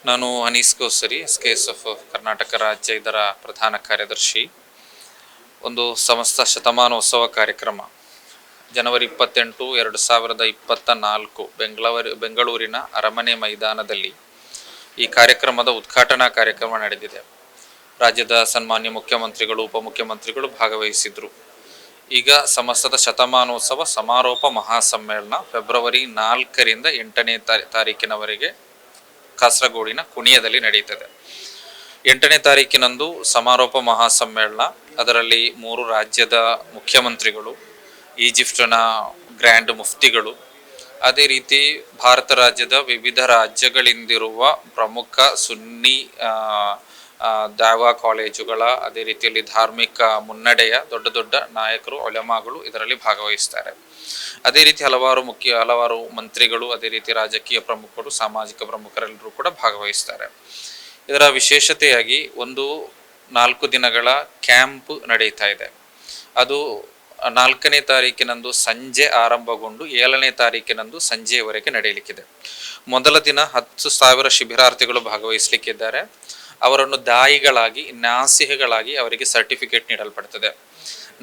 ನಾನು ಅನೀಸ್ ಕೋಸರಿ SKSF ಕರ್ನಾಟಕ ರಾಜ್ಯ ಇದರ ಪ್ರಧಾನ ಕಾರ್ಯದರ್ಶಿ. ಒಂದು ಸಮಸ್ತ ಶತಮಾನೋತ್ಸವ ಕಾರ್ಯಕ್ರಮ ಜನವರಿ 28, 2024 ಬೆಂಗಳೂರಿನ ಅರಮನೆ ಮೈದಾನದಲ್ಲಿ ಈ ಕಾರ್ಯಕ್ರಮದ ಉದ್ಘಾಟನಾ ಕಾರ್ಯಕ್ರಮ ನಡೆದಿದೆ. ರಾಜ್ಯದ ಸನ್ಮಾನ್ಯ ಮುಖ್ಯಮಂತ್ರಿಗಳು, ಉಪಮುಖ್ಯಮಂತ್ರಿಗಳು ಭಾಗವಹಿಸಿದ್ರು. ಈಗ ಸಮಸ್ತದ ಶತಮಾನೋತ್ಸವ ಸಮಾರೋಪ ಮಹಾಸಮ್ಮೇಳನ ಫೆಬ್ರವರಿ 4ರಿಂದ 8ನೇ ತಾರೀಕಿನವರೆಗೆ ಕಾಸರಗೋಡಿನ ಕುಣಿಯದಲ್ಲಿ ನಡೆಯುತ್ತದೆ. 8ನೇ ತಾರೀಕಿನಂದು ಸಮಾರೋಪ ಮಹಾಸಮ್ಮೇಳನ. ಅದರಲ್ಲಿ 3 ರಾಜ್ಯದ ಮುಖ್ಯಮಂತ್ರಿಗಳು, ಈಜಿಪ್ಟಿನ ಗ್ರ್ಯಾಂಡ್ ಮುಫ್ತಿಗಳು, ಅದೇ ರೀತಿ ಭಾರತ ರಾಜ್ಯದ ವಿವಿಧ ರಾಜ್ಯಗಳಿಂದಿರುವ ಪ್ರಮುಖ ಸುನ್ನಿ ದಾವಾ ಕಾಲೇಜುಗಳ, ಅದೇ ರೀತಿಯಲ್ಲಿ ಧಾರ್ಮಿಕ ಮುನ್ನಡೆಯ ದೊಡ್ಡ ದೊಡ್ಡ ನಾಯಕರು, ಉಲಮಾಗಳು ಇದರಲ್ಲಿ ಭಾಗವಹಿಸ್ತಾರೆ. ಅದೇ ರೀತಿ ಹಲವಾರು ಮಂತ್ರಿಗಳು, ಅದೇ ರೀತಿ ರಾಜಕೀಯ ಪ್ರಮುಖರು, ಸಾಮಾಜಿಕ ಪ್ರಮುಖರೆಲ್ಲರೂ ಕೂಡ ಭಾಗವಹಿಸ್ತಾರೆ. ಇದರ ವಿಶೇಷತೆಯಾಗಿ ಒಂದು 4 ದಿನಗಳ ಕ್ಯಾಂಪ್ ನಡೀತಾ ಇದೆ. ಅದು 4ನೇ ತಾರೀಕಿನಂದು ಸಂಜೆ ಆರಂಭಗೊಂಡು 7ನೇ ತಾರೀಕಿನಂದು ಸಂಜೆಯವರೆಗೆ ನಡೆಯಲಿಕ್ಕಿದೆ. ಮೊದಲ ದಿನ 10,000 ಶಿಬಿರಾರ್ಥಿಗಳು ಭಾಗವಹಿಸಲಿಕ್ಕಿದ್ದಾರೆ. ಅವರನ್ನು ದಾಯಿಗಳಾಗಿ, ನಾಸಿಹಗಳಾಗಿ ಅವರಿಗೆ ಸರ್ಟಿಫಿಕೇಟ್ ನೀಡಲ್ಪಡ್ತದೆ.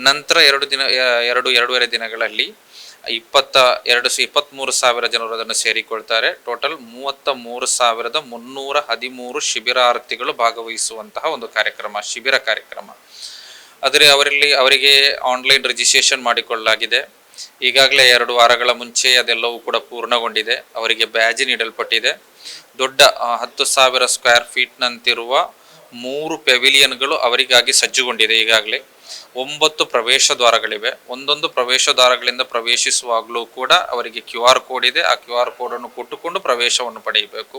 ನಂತರ 2.5 ದಿನಗಳಲ್ಲಿ 23,000 ಜನರು ಅದನ್ನು ಸೇರಿಕೊಳ್ತಾರೆ. ಟೋಟಲ್ 33,313 ಶಿಬಿರಾರ್ಥಿಗಳು ಭಾಗವಹಿಸುವಂತಹ ಒಂದು ಕಾರ್ಯಕ್ರಮ, ಶಿಬಿರ ಕಾರ್ಯಕ್ರಮ. ಆದರೆ ಅವರಿಗೆ ಆನ್ಲೈನ್ ರಿಜಿಸ್ಟ್ರೇಷನ್ ಮಾಡಿಕೊಳ್ಳಲಾಗಿದೆ. ಈಗಾಗಲೇ 2 ವಾರಗಳ ಮುಂಚೆ ಅದೆಲ್ಲವೂ ಕೂಡ ಪೂರ್ಣಗೊಂಡಿದೆ. ಅವರಿಗೆ ಬ್ಯಾಜ್ ನೀಡಲ್ಪಟ್ಟಿದೆ. ದೊಡ್ಡ 10,000 ಸ್ಕ್ವೇರ್ ಫೀಟ್ನಂತಿರುವ 3 ಪೆವಿಲಿಯನ್ಗಳು ಅವರಿಗಾಗಿ ಸಜ್ಜುಗೊಂಡಿದೆ. ಈಗಾಗಲೇ 9 ಪ್ರವೇಶ ದ್ವಾರಗಳಿವೆ. ಒಂದೊಂದು ಪ್ರವೇಶ ದ್ವಾರಗಳಿಂದ ಪ್ರವೇಶಿಸುವಾಗಲೂ ಕೂಡ ಅವರಿಗೆ QR ಕೋಡ್ ಇದೆ. ಆ QR ಕೋಡನ್ನು ಕೊಟ್ಟುಕೊಂಡು ಪ್ರವೇಶವನ್ನು ಪಡೆಯಬೇಕು.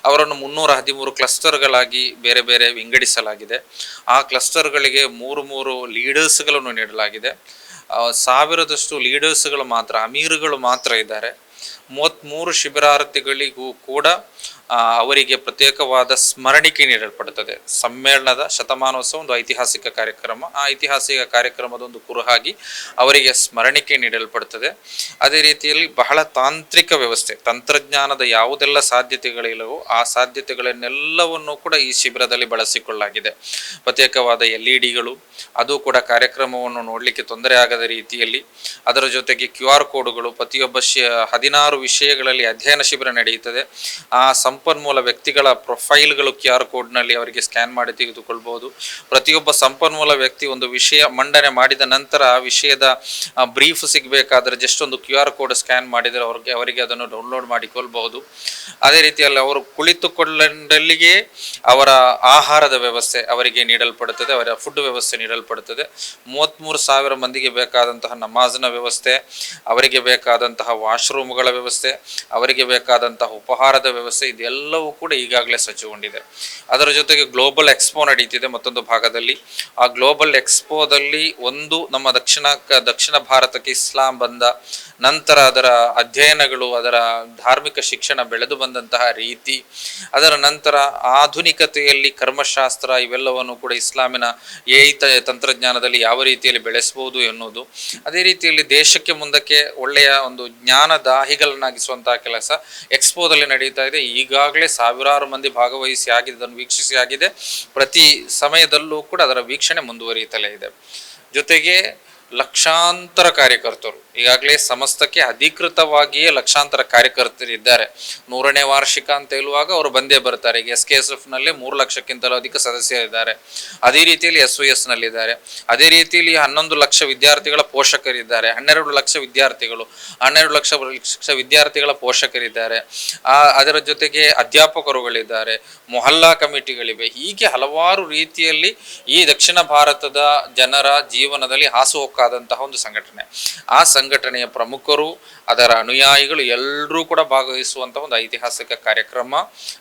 ಅವರನ್ನು 313 ಕ್ಲಸ್ಟರ್ಗಳಾಗಿ ಬೇರೆ ಬೇರೆ ವಿಂಗಡಿಸಲಾಗಿದೆ. ಆ ಕ್ಲಸ್ಟರ್ಗಳಿಗೆ 3 ಲೀಡರ್ಸ್ಗಳನ್ನು ನೀಡಲಾಗಿದೆ. 1000ದಷ್ಟು ಲೀಡರ್ಸ್ಗಳು ಮಾತ್ರ, ಅಮೀರ್ಗಳು ಮಾತ್ರ ಇದ್ದಾರೆ. 33 ಶಿಬಿರಾರ್ಥಿಗಳಿಗೂ ಕೂಡ ಅವರಿಗೆ ಪ್ರತ್ಯೇಕವಾದ ಸ್ಮರಣಿಕೆ ನೀಡಲ್ಪಡುತ್ತದೆ. ಸಮ್ಮೇಳನದ ಶತಮಾನೋತ್ಸವ ಒಂದು ಐತಿಹಾಸಿಕ ಕಾರ್ಯಕ್ರಮ. ಆ ಐತಿಹಾಸಿಕ ಕಾರ್ಯಕ್ರಮದ ಒಂದು ಕುರುಹಾಗಿ ಅವರಿಗೆ ಸ್ಮರಣಿಕೆ ನೀಡಲ್ಪಡುತ್ತದೆ. ಅದೇ ರೀತಿಯಲ್ಲಿ ಬಹಳ ತಾಂತ್ರಿಕ ವ್ಯವಸ್ಥೆ, ತಂತ್ರಜ್ಞಾನದ ಯಾವುದೆಲ್ಲ ಸಾಧ್ಯತೆಗಳಿಲ್ಲವೋ ಆ ಸಾಧ್ಯತೆಗಳನ್ನೆಲ್ಲವನ್ನು ಕೂಡ ಈ ಶಿಬಿರದಲ್ಲಿ ಬಳಸಿಕೊಳ್ಳಲಾಗಿದೆ. ಪ್ರತ್ಯೇಕವಾದ LED-ಗಳು, ಅದು ಕೂಡ ಕಾರ್ಯಕ್ರಮವನ್ನು ನೋಡಲಿಕ್ಕೆ ತೊಂದರೆ ಆಗದ ರೀತಿಯಲ್ಲಿ. ಅದರ ಜೊತೆಗೆ QR ಕೋಡ್ಗಳು, ಪ್ರತಿಯೊಬ್ಬ 16 ವಿಷಯಗಳಲ್ಲಿ ಅಧ್ಯಯನ ಶಿಬಿರ ನಡೆಯುತ್ತದೆ. ಆ ಸಂಪನ್ಮೂಲ ವ್ಯಕ್ತಿಗಳ ಪ್ರೊಫೈಲ್ಗಳು QR ಕೋಡ್ನಲ್ಲಿ ಅವರಿಗೆ ಸ್ಕ್ಯಾನ್ ಮಾಡಿ ತೆಗೆದುಕೊಳ್ಬಹುದು. ಪ್ರತಿಯೊಬ್ಬ ಸಂಪನ್ಮೂಲ ವ್ಯಕ್ತಿ ಒಂದು ವಿಷಯ ಮಂಡನೆ ಮಾಡಿದ ನಂತರ ಆ ವಿಷಯದ ಬ್ರೀಫ್ ಸಿಗಬೇಕಾದ್ರೆ ಜಸ್ಟ್ ಒಂದು QR ಕೋಡ್ ಸ್ಕ್ಯಾನ್ ಮಾಡಿದರೆ ಅವರಿಗೆ ಅದನ್ನು ಡೌನ್ಲೋಡ್ ಮಾಡಿಕೊಳ್ಬಹುದು. ಅದೇ ರೀತಿಯಲ್ಲಿ ಅವರು ಕುಳಿತುಕೊಳ್ಳಲಿಗೆ ಅವರ ಆಹಾರದ ವ್ಯವಸ್ಥೆ ಅವರಿಗೆ ನೀಡಲ್ಪಡುತ್ತದೆ, ಅವರ ಫುಡ್ ವ್ಯವಸ್ಥೆ ನೀಡಲ್ಪಡುತ್ತದೆ. 33,000 ಮಂದಿಗೆ ಬೇಕಾದಂತಹ ನಮಾಜ್ನ ವ್ಯವಸ್ಥೆ, ಅವರಿಗೆ ಬೇಕಾದಂತಹ ವಾಶ್ರೂಮ್ಗಳ ವ್ಯವಸ್ಥೆ, ಅವರಿಗೆ ಬೇಕಾದಂತಹ ಉಪಹಾರದ ವ್ಯವಸ್ಥೆ, ಇದೆಲ್ಲವೂ ಕೂಡ ಈಗಾಗಲೇ ಸಜ್ಜುಗೊಂಡಿದೆ. ಅದರ ಜೊತೆಗೆ ಗ್ಲೋಬಲ್ ಎಕ್ಸ್ಪೋ ನಡೀತಿದೆ ಮತ್ತೊಂದು ಭಾಗದಲ್ಲಿ. ಆ ಗ್ಲೋಬಲ್ ಎಕ್ಸ್ಪೋದಲ್ಲಿ ಒಂದು ನಮ್ಮ ದಕ್ಷಿಣ ಭಾರತಕ್ಕೆ ಇಸ್ಲಾಂ ಬಂದ ನಂತರ ಅದರ ಅಧ್ಯಯನಗಳು, ಅದರ ಧಾರ್ಮಿಕ ಶಿಕ್ಷಣ ಬೆಳೆದು ಬಂದಂತಹ ರೀತಿ, ಅದರ ನಂತರ ಆಧುನಿಕತೆಯಲ್ಲಿ ಕರ್ಮಶಾಸ್ತ್ರ ಇವೆಲ್ಲವನ್ನು ಕೂಡ ಇಸ್ಲಾಮಿನ AI ತಂತ್ರಜ್ಞಾನದಲ್ಲಿ ಯಾವ ರೀತಿಯಲ್ಲಿ ಬೆಳೆಸಬಹುದು ಎನ್ನುವುದು, ಅದೇ ರೀತಿಯಲ್ಲಿ ದೇಶಕ್ಕೆ ಮುಂದಕ್ಕೆ ಒಳ್ಳೆಯ ಒಂದು ಜ್ಞಾನದಾಹಿಗಳನ್ನಾಗಿಸುವಂತಹ ಕೆಲಸ ಎಕ್ಸ್ಪೋದಲ್ಲಿ ನಡೀತಾ ಇದೆ. ಈಗಾಗಲೇ ಸಾವಿರಾರು ಮಂದಿ ಭಾಗವಹಿಸಿ ಆಗಿದೆ, ಅದನ್ನು ವೀಕ್ಷಿಸಿ ಆಗಿದೆ. ಪ್ರತಿ ಸಮಯದಲ್ಲೂ ಕೂಡ ಅದರ ವೀಕ್ಷಣೆ ಮುಂದುವರಿಯುತ್ತಲೇ ಇದೆ. ಜೊತೆಗೆ ಲಕ್ಷಾಂತರ ಕಾರ್ಯಕರ್ತರು, ಈಗಾಗಲೇ ಸಮಸ್ತಕ್ಕೆ ಅಧಿಕೃತವಾಗಿಯೇ ಲಕ್ಷಾಂತರ ಕಾರ್ಯಕರ್ತರಿದ್ದಾರೆ. 100ನೇ ವಾರ್ಷಿಕ ಅಂತ ಹೇಳುವಾಗ ಅವರು ಬಂದೇ ಬರ್ತಾರೆ. ಈಗ SKSF-ನಲ್ಲಿ 3 ಲಕ್ಷಕ್ಕಿಂತಲೂ ಅಧಿಕ ಸದಸ್ಯರಿದ್ದಾರೆ. ಅದೇ ರೀತಿಯಲ್ಲಿ SOS-ನಲ್ಲಿದ್ದಾರೆ. ಅದೇ ರೀತಿಯಲ್ಲಿ 11 ಲಕ್ಷ ವಿದ್ಯಾರ್ಥಿಗಳ ಪೋಷಕರಿದ್ದಾರೆ. 12 ಲಕ್ಷ ವಿದ್ಯಾರ್ಥಿಗಳು, 12 ಲಕ್ಷ ವಿದ್ಯಾರ್ಥಿಗಳ ಪೋಷಕರಿದ್ದಾರೆ. ಅದರ ಜೊತೆಗೆ ಅಧ್ಯಾಪಕರುಗಳಿದ್ದಾರೆ, ಮೊಹಲ್ಲಾ ಕಮಿಟಿಗಳಿವೆ. ಹೀಗೆ ಹಲವಾರು ರೀತಿಯಲ್ಲಿ ಈ ದಕ್ಷಿಣ ಭಾರತದ ಜನರ ಜೀವನದಲ್ಲಿ ಹಾಸುಹೊಕ್ಕಾದಂತಹ ಒಂದು ಸಂಘಟನೆ. ಆ ಸಂಘಟನೆಯ ಪ್ರಮುಖರು, ಅದರ ಅನುಯಾಯಿಗಳು ಎಲ್ಲರೂ ಕೂಡ ಭಾಗವಹಿಸುವಂತಹ ಒಂದು ಐತಿಹಾಸಿಕ ಕಾರ್ಯಕ್ರಮ.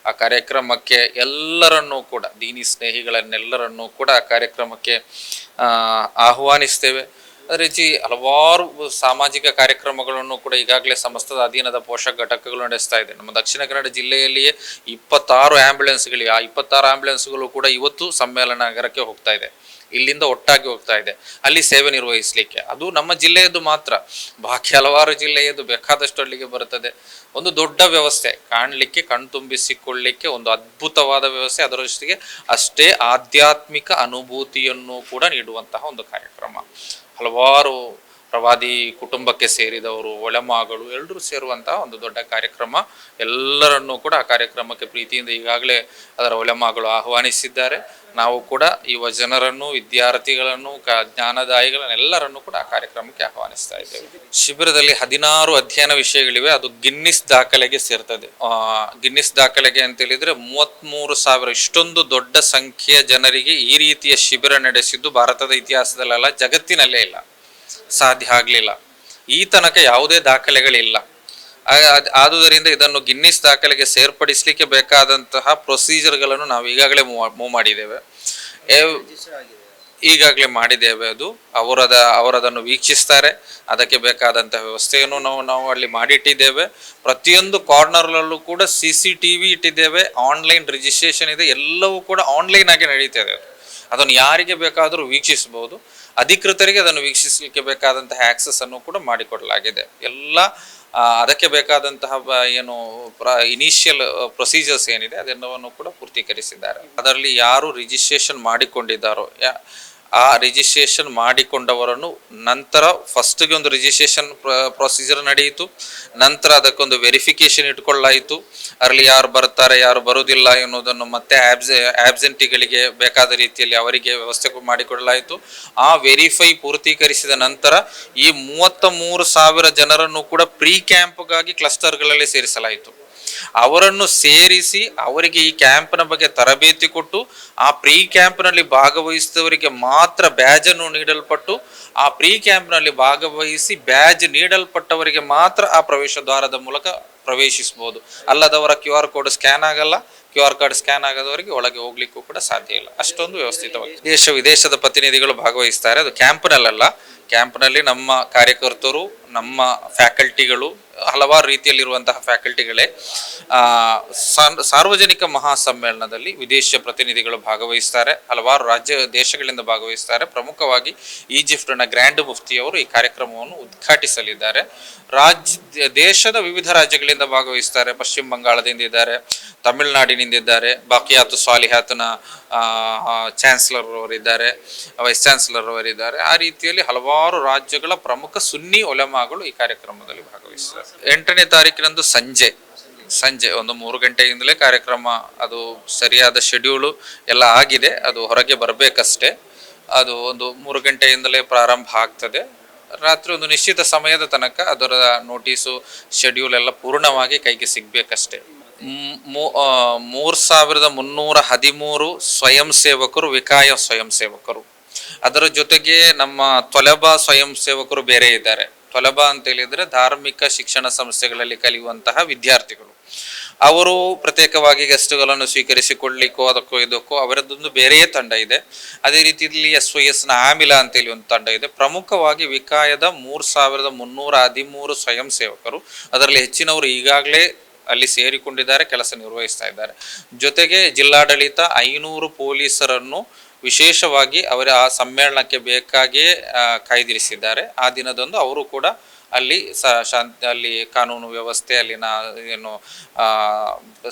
ಆ ಕಾರ್ಯಕ್ರಮಕ್ಕೆ ಎಲ್ಲರನ್ನೂ ಕೂಡ, ದೀನಿ ಸ್ನೇಹಿಗಳನ್ನೆಲ್ಲರನ್ನೂ ಕೂಡ ಆ ಕಾರ್ಯಕ್ರಮಕ್ಕೆ ಆಹ್ವಾನಿಸ್ತೇವೆ. ಅದೇ ರೀತಿ ಹಲವಾರು ಸಾಮಾಜಿಕ ಕಾರ್ಯಕ್ರಮಗಳನ್ನು ಕೂಡ ಈಗಾಗಲೇ ಸಮಸ್ತದ ಅಧೀನದ ಪೋಷಕ ಘಟಕಗಳು ನಡೆಸ್ತಾ ಇದೆ. ನಮ್ಮ ದಕ್ಷಿಣ ಕನ್ನಡ ಜಿಲ್ಲೆಯಲ್ಲಿಯೇ 26 ಆ್ಯಂಬುಲೆನ್ಸ್ಗಳಿವೆ. ಆ 26 ಆ್ಯಂಬುಲೆನ್ಸ್ಗಳು ಕೂಡ ಇವತ್ತು ಸಮ್ಮೇಳನ ನಗರಕ್ಕೆ ಹೋಗ್ತಾ ಇದೆ. ಇಲ್ಲಿಂದ ಒಟ್ಟಾಗಿ ಹೋಗ್ತಾ ಇದೆ ಅಲ್ಲಿ ಸೇವೆ ನಿರ್ವಹಿಸಲಿಕ್ಕೆ. ಅದು ನಮ್ಮ ಜಿಲ್ಲೆಯದು ಮಾತ್ರ, ಬಾಕಿ ಹಲವಾರು ಜಿಲ್ಲೆಯದು ಬೇಕಾದಷ್ಟು ಅಲ್ಲಿಗೆ ಬರುತ್ತದೆ. ಒಂದು ದೊಡ್ಡ ವ್ಯವಸ್ಥೆ, ಕಾಣಲಿಕ್ಕೆ ಕಣ್ತುಂಬಿಸಿಕೊಳ್ಳಲಿಕ್ಕೆ ಒಂದು ಅದ್ಭುತವಾದ ವ್ಯವಸ್ಥೆ, ಅದರ ಜೊತೆಗೆ ಅಷ್ಟೇ ಆಧ್ಯಾತ್ಮಿಕ ಅನುಭೂತಿಯನ್ನು ಕೂಡ ನೀಡುವಂತಹ ಒಂದು ಕಾರ್ಯಕ್ರಮ. ಹಲವಾರು ಪ್ರವಾದಿ ಕುಟುಂಬಕ್ಕೆ ಸೇರಿದವರು, ಒಳಮಾಗಳು ಎಲ್ಲರೂ ಸೇರುವಂತಹ ಒಂದು ದೊಡ್ಡ ಕಾರ್ಯಕ್ರಮ. ಎಲ್ಲರನ್ನೂ ಕೂಡ ಆ ಕಾರ್ಯಕ್ರಮಕ್ಕೆ ಪ್ರೀತಿಯಿಂದ ಈಗಾಗಲೇ ಅದರ ಒಳಮಾಗಳು ಆಹ್ವಾನಿಸಿದ್ದಾರೆ. ನಾವು ಕೂಡ ಯುವ ಜನರನ್ನು, ವಿದ್ಯಾರ್ಥಿಗಳನ್ನು, ಜ್ಞಾನದಾಯಿಗಳನ್ನೆಲ್ಲರನ್ನು ಕೂಡ ಆ ಕಾರ್ಯಕ್ರಮಕ್ಕೆ ಆಹ್ವಾನಿಸ್ತಾ ಇದ್ದೇವೆ. ಶಿಬಿರದಲ್ಲಿ 16 ಅಧ್ಯಯನ ವಿಷಯಗಳಿವೆ. ಅದು ಗಿನ್ನಿಸ್ ದಾಖಲೆಗೆ ಸೇರ್ತದೆ. ಗಿನ್ನಿಸ್ ದಾಖಲೆಗೆ ಅಂತ ಹೇಳಿದ್ರೆ 33,000, ಇಷ್ಟೊಂದು ದೊಡ್ಡ ಸಂಖ್ಯೆಯ ಜನರಿಗೆ ಈ ರೀತಿಯ ಶಿಬಿರ ನಡೆಸಿದ್ದು ಭಾರತದ ಇತಿಹಾಸದಲ್ಲೆಲ್ಲ, ಜಗತ್ತಿನಲ್ಲೇ ಇಲ್ಲ, ಸಾಧ್ಯ ಆಗಲಿಲ್ಲ. ಈ ತನಕ ಯಾವುದೇ ದಾಖಲೆಗಳಿಲ್ಲ. ಆದುದರಿಂದ ಇದನ್ನು ಗಿನ್ನಿಸ್ ದಾಖಲೆಗೆ ಸೇರ್ಪಡಿಸಲಿಕ್ಕೆ ಬೇಕಾದಂತಹ ಪ್ರೊಸೀಜರ್ಗಳನ್ನು ನಾವು ಈಗಾಗಲೇ ಮೂವ್ ಮಾಡಿದ್ದೇವೆ. ಅದು ಅವರದನ್ನು ವೀಕ್ಷಿಸ್ತಾರೆ. ಅದಕ್ಕೆ ಬೇಕಾದಂತಹ ವ್ಯವಸ್ಥೆಯನ್ನು ನಾವು ಅಲ್ಲಿ ಮಾಡಿಟ್ಟಿದ್ದೇವೆ. ಪ್ರತಿಯೊಂದು ಕಾರ್ನರ್ನಲ್ಲೂ ಕೂಡ CCTV ಇಟ್ಟಿದ್ದೇವೆ. ಆನ್ಲೈನ್ ರಿಜಿಸ್ಟ್ರೇಷನ್ ಇದೆ. ಎಲ್ಲವೂ ಕೂಡ ಆನ್ಲೈನ್ ಆಗಿ ನಡೀತದೆ. ಅದನ್ನು ಯಾರಿಗೆ ಬೇಕಾದರೂ ವೀಕ್ಷಿಸಬಹುದು. ಅಧಿಕೃತರಿಗೆ ಅದನ್ನು ವೀಕ್ಷಿಸಲಿಕ್ಕೆ ಬೇಕಾದಂತಹ ಆಕ್ಸೆಸ್ ಅನ್ನು ಕೂಡ ಮಾಡಿಕೊಡಲಾಗಿದೆ. ಎಲ್ಲ ಅದಕ್ಕೆ ಬೇಕಾದಂತಹ ಇನಿಷಿಯಲ್ ಪ್ರೊಸೀಜರ್ಸ್ ಏನಿದೆ ಅದೆಲ್ಲವನ್ನು ಕೂಡ ಪೂರ್ತೀಕರಿಸಿದ್ದಾರೆ. ಅದರಲ್ಲಿ ಯಾರು ರಿಜಿಸ್ಟ್ರೇಷನ್ ಮಾಡಿಕೊಂಡಿದ್ದಾರೋ ಆ ರಿಜಿಸ್ಟ್ರೇಷನ್ ಮಾಡಿಕೊಂಡವರನ್ನು ನಂತರ ಫಸ್ಟ್ಗೆ ಒಂದು ರಿಜಿಸ್ಟ್ರೇಷನ್ ಪ್ರೊಸೀಜರ್ ನಡೆಯಿತು. ನಂತರ ಅದಕ್ಕೊಂದು ವೆರಿಫಿಕೇಶನ್ ಇಟ್ಕೊಳ್ಳಾಯಿತು. ಅದರಲ್ಲಿ ಯಾರು ಬರ್ತಾರೆ, ಯಾರು ಬರುವುದಿಲ್ಲ ಎನ್ನುವುದನ್ನು ಮತ್ತೆ ಆಬ್ಸೆಂಟಿಗಳಿಗೆ ಬೇಕಾದ ರೀತಿಯಲ್ಲಿ ಅವರಿಗೆ ವ್ಯವಸ್ಥೆ ಮಾಡಿಕೊಡಲಾಯಿತು. ಆ ವೆರಿಫೈ ಪೂರ್ತೀಕರಿಸಿದ ನಂತರ ಈ 33,000 ಜನರನ್ನು ಕೂಡ ಪ್ರೀ ಕ್ಯಾಂಪ್ಗಾಗಿ ಕ್ಲಸ್ಟರ್ಗಳಲ್ಲಿ ಸೇರಿಸಲಾಯಿತು. ಅವರನ್ನು ಸೇರಿಸಿ ಅವರಿಗೆ ಈ ಕ್ಯಾಂಪ್ನ ಬಗ್ಗೆ ತರಬೇತಿ ಕೊಟ್ಟು ಆ ಪ್ರೀ ಕ್ಯಾಂಪ್ನಲ್ಲಿ ಭಾಗವಹಿಸಿದವರಿಗೆ ಮಾತ್ರ ಬ್ಯಾಜ್ ಅನ್ನು ನೀಡಲ್ಪಟ್ಟು, ಆ ಪ್ರೀ ಕ್ಯಾಂಪ್ನಲ್ಲಿ ಭಾಗವಹಿಸಿ ಬ್ಯಾಜ್ ನೀಡಲ್ಪಟ್ಟವರಿಗೆ ಮಾತ್ರ ಆ ಪ್ರವೇಶ ದ್ವಾರದ ಮೂಲಕ ಪ್ರವೇಶಿಸಬಹುದು. ಅಲ್ಲದವರ QR ಕೋಡ್ ಸ್ಕ್ಯಾನ್ ಆಗಲ್ಲ. QR ಕಾರ್ಡ್ ಸ್ಕ್ಯಾನ್ ಆಗದವರಿಗೆ ಒಳಗೆ ಹೋಗ್ಲಿಕ್ಕೂ ಕೂಡ ಸಾಧ್ಯ ಇಲ್ಲ. ಅಷ್ಟೊಂದು ವ್ಯವಸ್ಥಿತವಾಗಿ ದೇಶ ವಿದೇಶದ ಪ್ರತಿನಿಧಿಗಳು ಭಾಗವಹಿಸ್ತಾರೆ. ಅದು ಕ್ಯಾಂಪ್ನಲ್ಲ, ಕ್ಯಾಂಪ್ನಲ್ಲಿ ನಮ್ಮ ಕಾರ್ಯಕರ್ತರು, ನಮ್ಮ ಫ್ಯಾಕಲ್ಟಿಗಳು, ಹಲವಾರು ರೀತಿಯಲ್ಲಿರುವಂತಹ ಫ್ಯಾಕಲ್ಟಿಗಳೇ. ಸಾರ್ವಜನಿಕ ಮಹಾಸಮ್ಮೇಳನದಲ್ಲಿ ವಿದೇಶ ಪ್ರತಿನಿಧಿಗಳು ಭಾಗವಹಿಸ್ತಾರೆ. ಹಲವಾರು ದೇಶಗಳಿಂದ ಭಾಗವಹಿಸ್ತಾರೆ. ಪ್ರಮುಖವಾಗಿ ಈಜಿಪ್ಟ್ನ ಗ್ರ್ಯಾಂಡ್ ಮುಫ್ತಿಯವರು ಈ ಕಾರ್ಯಕ್ರಮವನ್ನು ಉದ್ಘಾಟಿಸಲಿದ್ದಾರೆ. ದೇಶದ ವಿವಿಧ ರಾಜ್ಯಗಳಿಂದ ಭಾಗವಹಿಸ್ತಾರೆ. ಪಶ್ಚಿಮ ಬಂಗಾಳದಿಂದ ಇದ್ದಾರೆ, ತಮಿಳುನಾಡಿನಿಂದ ಇದ್ದಾರೆ, ಬಾಕಿಯಾತು ಸಾಲಿಹಾತ್ನ ಚಾನ್ಸಲರ್ ಅವರಿದ್ದಾರೆ, ವೈಸ್ ಚಾನ್ಸಲರ್ ಅವರಿದ್ದಾರೆ. ಆ ರೀತಿಯಲ್ಲಿ ಹಲವಾರು ರಾಜ್ಯಗಳ ಪ್ರಮುಖ ಸುನ್ನಿ ಒಲೆಮಾಗಳು ಈ ಕಾರ್ಯಕ್ರಮದಲ್ಲಿ ಭಾಗವಹಿಸ್ತಾರೆ. 8ನೇ ತಾರೀಕಿನಂದು ಸಂಜೆ ಒಂದು 3 ಗಂಟೆಯಿಂದಲೇ ಕಾರ್ಯಕ್ರಮ, ಅದು ಸರಿಯಾದ ಶೆಡ್ಯೂಲು ಎಲ್ಲ ಆಗಿದೆ. ಅದು ಹೊರಗೆ ಬರಬೇಕಷ್ಟೇ. ಅದು ಒಂದು 3 ಗಂಟೆಯಿಂದಲೇ ಪ್ರಾರಂಭ ಆಗ್ತದೆ. ರಾತ್ರಿ ಒಂದು ನಿಶ್ಚಿತ ಸಮಯದ ತನಕ ಅದರ ನೋಟಿಸು, ಶೆಡ್ಯೂಲ್ ಎಲ್ಲ ಪೂರ್ಣವಾಗಿ ಕೈಗೆ ಸಿಗ್ಬೇಕಷ್ಟೇ. 3,313 ಸ್ವಯಂ ಸೇವಕರು, ವಿಕಾಯ ಸ್ವಯಂ ಸೇವಕರು. ಅದರ ಜೊತೆಗೆ ನಮ್ಮ ತೊಲಬಾ ಸ್ವಯಂ ಸೇವಕರು ಬೇರೆ ಇದ್ದಾರೆ. ತೊಲಬಾ ಅಂತ ಹೇಳಿದ್ರೆ ಧಾರ್ಮಿಕ ಶಿಕ್ಷಣ ಸಂಸ್ಥೆಗಳಲ್ಲಿ ಕಲಿಯುವಂತಹ ವಿದ್ಯಾರ್ಥಿಗಳು. ಅವರು ಪ್ರತ್ಯೇಕವಾಗಿ ಗೆಸ್ಟ್ಗಳನ್ನು ಸ್ವೀಕರಿಸಿಕೊಳ್ಳಿಕ್ಕೋ ಅದಕ್ಕೋ ಇದಕ್ಕೋ ಅವರದ್ದೊಂದು ಬೇರೆಯೇ ತಂಡ ಇದೆ. ಅದೇ ರೀತಿಯಲ್ಲಿ SYSನ ಆಮಿಲ ಅಂತೇಳಿ ಒಂದು ತಂಡ ಇದೆ. ಪ್ರಮುಖವಾಗಿ ವಿಕಾಯದ 3,313 ಸ್ವಯಂ ಸೇವಕರು, ಅದರಲ್ಲಿ ಹೆಚ್ಚಿನವರು ಈಗಾಗಲೇ ಅಲ್ಲಿ ಸೇರಿಕೊಂಡಿದ್ದಾರೆ, ಕೆಲಸ ನಿರ್ವಹಿಸ್ತಾ ಇದ್ದಾರೆ. ಜೊತೆಗೆ ಜಿಲ್ಲಾಡಳಿತ 500 ಪೊಲೀಸರನ್ನು ವಿಶೇಷವಾಗಿ ಅವರ ಆ ಸಮ್ಮೇಳನಕ್ಕೆ ಬೇಕಾಗಿಯೇ ಕಾಯ್ದಿರಿಸಿದ್ದಾರೆ. ಆ ದಿನದಂದು ಅವರು ಕೂಡ ಅಲ್ಲಿ ಅಲ್ಲಿ ಕಾನೂನು ವ್ಯವಸ್ಥೆ, ಅಲ್ಲಿನ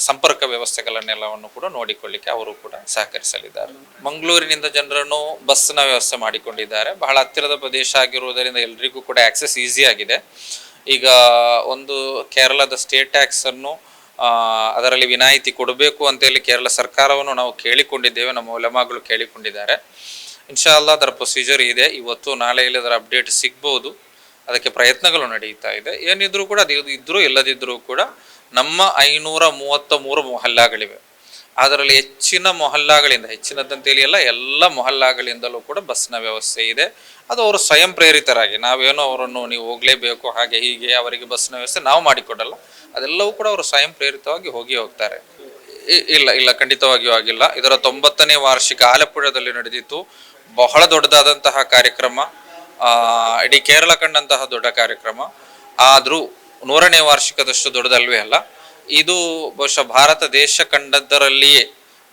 ಸಂಪರ್ಕ ವ್ಯವಸ್ಥೆಗಳನ್ನೆಲ್ಲವನ್ನು ಕೂಡ ನೋಡಿಕೊಳ್ಳಿಕ್ಕೆ ಅವರು ಕೂಡ ಸಹಕರಿಸಲಿದ್ದಾರೆ. ಮಂಗಳೂರಿನಿಂದ ಜನರನ್ನು ಬಸ್ನ ವ್ಯವಸ್ಥೆ ಮಾಡಿಕೊಂಡಿದ್ದಾರೆ. ಬಹಳ ಹತ್ತಿರದ ಪ್ರದೇಶ ಆಗಿರುವುದರಿಂದ ಎಲ್ರಿಗೂ ಕೂಡ ಆಕ್ಸೆಸ್ ಈಸಿ ಆಗಿದೆ. ಈಗ ಒಂದು ಕೇರಳದ ಸ್ಟೇಟ್ ಟ್ಯಾಕ್ಸ್ ಅನ್ನು ಅದರಲ್ಲಿ ವಿನಾಯಿತಿ ಕೊಡಬೇಕು ಅಂತೇಳಿ ಕೇರಳ ಸರ್ಕಾರವನ್ನು ನಾವು ಕೇಳಿಕೊಂಡಿದ್ದೇವೆ, ನಮ್ಮ ಒಲೆಮಾಗಳು ಕೇಳಿಕೊಂಡಿದ್ದಾರೆ. ಇನ್ಶಾಅಲ್ಲಾ ಅದರ ಪ್ರೊಸೀಜರ್ ಇದೆ. ಇವತ್ತು ನಾಳೆಯಲ್ಲಿ ಅದರ ಅಪ್ಡೇಟ್ ಸಿಗ್ಬೋದು. ಅದಕ್ಕೆ ಪ್ರಯತ್ನಗಳು ನಡೀತಾ ಇದೆ. ಏನಿದ್ರು ಕೂಡ ಅದು ಇದ್ರೂ ಇಲ್ಲದಿದ್ರೂ ಕೂಡ ನಮ್ಮ 533 ಮೊಹಲ್ಲಾಗಳಿವೆ. ಅದರಲ್ಲಿ ಹೆಚ್ಚಿನ ಮೊಹಲ್ಲಾಗಳಿಂದ, ಹೆಚ್ಚಿನದಂತೇಳಿ ಎಲ್ಲ ಮೊಹಲ್ಲಾಗಳಿಂದಲೂ ಕೂಡ ಬಸ್ನ ವ್ಯವಸ್ಥೆ ಇದೆ. ಅದು ಅವರು ಸ್ವಯಂ ಪ್ರೇರಿತರಾಗಿ, ನಾವೇನೋ ಅವರನ್ನು ನೀವು ಹೋಗಲೇಬೇಕು ಹಾಗೆ ಹೀಗೆ ಅವರಿಗೆ ಬಸ್ನ ವ್ಯವಸ್ಥೆ ನಾವು ಮಾಡಿಕೊಡಲ್ಲ. ಅದೆಲ್ಲವೂ ಕೂಡ ಅವರು ಸ್ವಯಂ ಪ್ರೇರಿತವಾಗಿ ಹೋಗ್ತಾರೆ. ಇಲ್ಲ ಖಂಡಿತವಾಗಿಯೂ ಆಗಿಲ್ಲ. ಇದರ 90ನೇ ವಾರ್ಷಿಕ ಆಲಪ್ಪುಳದಲ್ಲಿ ನಡೆದಿತ್ತು. ಬಹಳ ದೊಡ್ಡದಾದಂತಹ ಕಾರ್ಯಕ್ರಮ, ಇಡೀ ಕೇರಳ ಕಂಡಂತಹ ದೊಡ್ಡ ಕಾರ್ಯಕ್ರಮ. ಆದರೂ 100ನೇ ವಾರ್ಷಿಕದಷ್ಟು ದೊಡ್ಡದಲ್ವೇ ಅಲ್ಲ. ಇದು ಬಹುಶಃ ಭಾರತ ದೇಶ ಕಂಡದ್ದರಲ್ಲಿಯೇ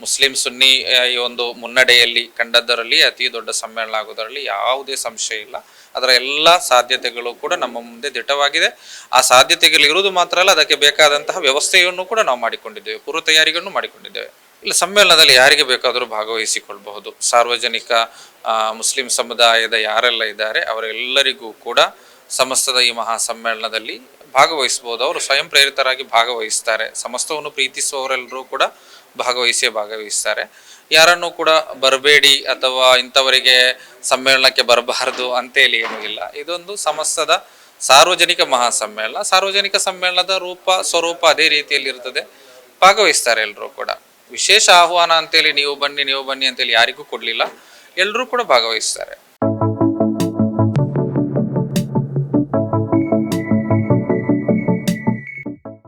ಮುಸ್ಲಿಂ ಸುನ್ನಿ ಈ ಒಂದು ಮುನ್ನಡೆಯಲ್ಲಿ ಕಂಡದ್ದರಲ್ಲಿ ಅತಿ ದೊಡ್ಡ ಸಮ್ಮೇಳನ ಆಗೋದರಲ್ಲಿ ಯಾವುದೇ ಸಂಶಯ ಇಲ್ಲ. ಅದರ ಎಲ್ಲ ಸಾಧ್ಯತೆಗಳು ಕೂಡ ನಮ್ಮ ಮುಂದೆ ದಿಟ್ಟವಾಗಿದೆ. ಆ ಸಾಧ್ಯತೆಗಳು ಇರುವುದು ಮಾತ್ರ ಅಲ್ಲ, ಅದಕ್ಕೆ ಬೇಕಾದಂತಹ ವ್ಯವಸ್ಥೆಯನ್ನು ಕೂಡ ನಾವು ಮಾಡಿಕೊಂಡಿದ್ದೇವೆ, ಪೂರ್ವ ತಯಾರಿಗಳನ್ನು ಮಾಡಿಕೊಂಡಿದ್ದೇವೆ. ಇಲ್ಲ, ಸಮ್ಮೇಳನದಲ್ಲಿ ಯಾರಿಗೆ ಬೇಕಾದರೂ ಭಾಗವಹಿಸಿಕೊಳ್ಳಬಹುದು. ಸಾರ್ವಜನಿಕ ಮುಸ್ಲಿಂ ಸಮುದಾಯದ ಯಾರೆಲ್ಲ ಇದ್ದಾರೆ ಅವರೆಲ್ಲರಿಗೂ ಕೂಡ ಸಮಸ್ತದ ಈ ಮಹಾ ಸಮ್ಮೇಳನದಲ್ಲಿ ಭಾಗವಹಿಸಬಹುದು. ಅವರು ಸ್ವಯಂ ಪ್ರೇರಿತರಾಗಿ ಭಾಗವಹಿಸ್ತಾರೆ. ಸಮಸ್ತವನ್ನು ಪ್ರೀತಿಸುವವರೆಲ್ಲರೂ ಕೂಡ ಭಾಗವಹಿಸ್ತಾರೆ. ಯಾರನ್ನು ಕೂಡ ಬರಬೇಡಿ ಅಥವಾ ಇಂಥವರಿಗೆ ಸಮ್ಮೇಳನಕ್ಕೆ ಬರಬಾರದು ಅಂತೇಳಿ ಏನೂ ಇಲ್ಲ. ಇದೊಂದು ಸಮಸ್ತದ ಸಾರ್ವಜನಿಕ ಮಹಾ ಸಮ್ಮೇಳನ. ಸಾರ್ವಜನಿಕ ಸಮ್ಮೇಳನದ ರೂಪ ಸ್ವರೂಪ ಅದೇ ರೀತಿಯಲ್ಲಿ ಇರ್ತದೆ. ಭಾಗವಹಿಸ್ತಾರೆ ಎಲ್ಲರೂ ಕೂಡ. ವಿಶೇಷ ಆಹ್ವಾನ ಅಂತೇಳಿ ನೀವು ಬನ್ನಿ ಅಂತೇಳಿ ಯಾರಿಗೂ ಕೊಡಲಿಲ್ಲ. ಎಲ್ಲರೂ ಕೂಡ ಭಾಗವಹಿಸ್ತಾರೆ.